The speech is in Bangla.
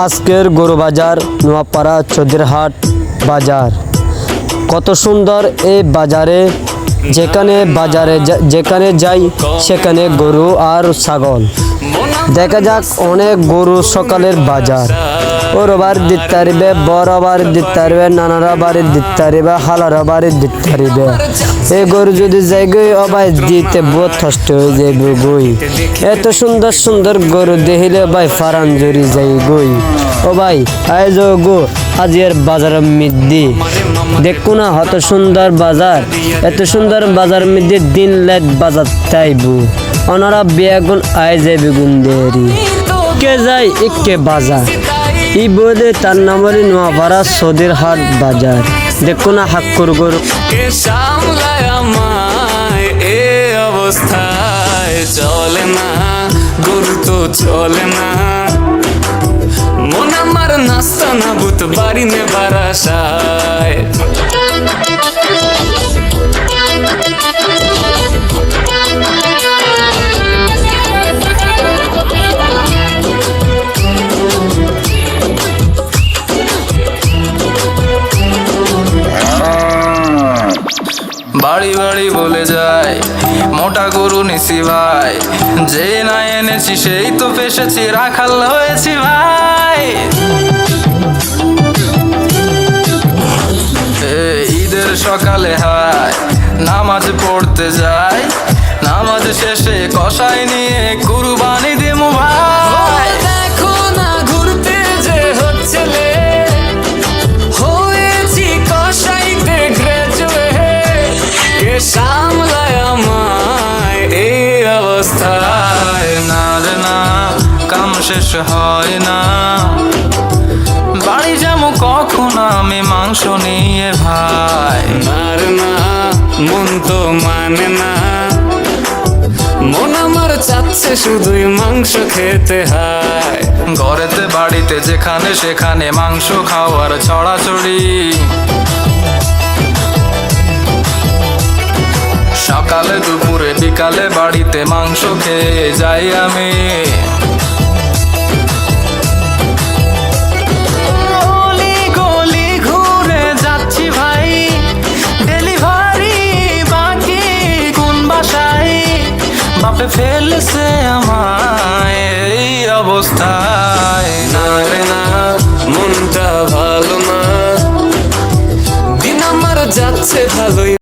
আজকের গরু বাজার নোয়াপাড়া চৌধুরীহাট বাজার। কত সুন্দর এই বাজারে, যেখানে যাই সেখানে গরু আর ছাগল দেখা যাক। অনেক গরু সকালের বাজার, ওর বাড়ি দিতে পারিবে, বড় বাড়ি দিতে পারিবে, নানারা বাড়ি দিতে পারিবে, হালারা বাড়ি দিতে পারিবে। এই গরু যদি যাই গই অবাই দিতে বহুত কষ্ট হয়ে যাবে গই। এত সুন্দর সুন্দর গরু দেখিলে ভাই ফারান জড়ি যাই গই। ও ভাই আজ গো আজির বাজারের মধ্যে দেখো না কত সুন্দর বাজার। এত সুন্দর বাজার মধ্যে দিন লাইট বাজার তাইবু ওনারা বেগুন আয় যায় বেগুন দেরি কে যায় একে বাজার। ই বলে তার নাম হল নোয়াপাড়া চৌধুরীহাট বাজার। দেখো না হাক্কুর গরু অবস্থায় চলে না গরু তো চলে না। মন আমার নাস্তা না বুত বাড়ি নে বারাসায়। বাড়ি বাড়ি বলে যায় মোটা গরু নিছি ভাই, যে না এনেছি সেই তো ফেসেছি, রাখাল হয়েছি ভাই। ঈদের সকালে হায় নামাজ পড়তে যায়, নামাজ শেষে কষাই নিয়ে কুরবানি দিমু ভাই। দেখো না ঘুরতে যে হচ্ছে লে, হয়েছি কষাইতে গ্রাজুয়েট। কে সামলায় আমায় এই অবস্থায়, না রে না কাম শেষ হয় না। বাড়ি যাবো কখন আমি মাংস নিয়ে ভাই, আর না মন তো মানে না। মন আমার চাচ্ছে শুধুই মাংস খেতে হয়। ঘরেতে বাড়িতে যেখানে সেখানে মাংস খাওয়ার ছড়াছড়ি। সকালে দুপুরে বিকালে বাড়িতে মাংস খেয়ে যাই আমি। গলি গলি ঘুরে যাচ্ছি ভাই, ডেলিভারি বাকি কোন বাসায়। বাপে ফেলছে আমায় এই অবস্থায়, না রে না মনটা ভালো না। দিন আমার যাচ্ছে ভালোই।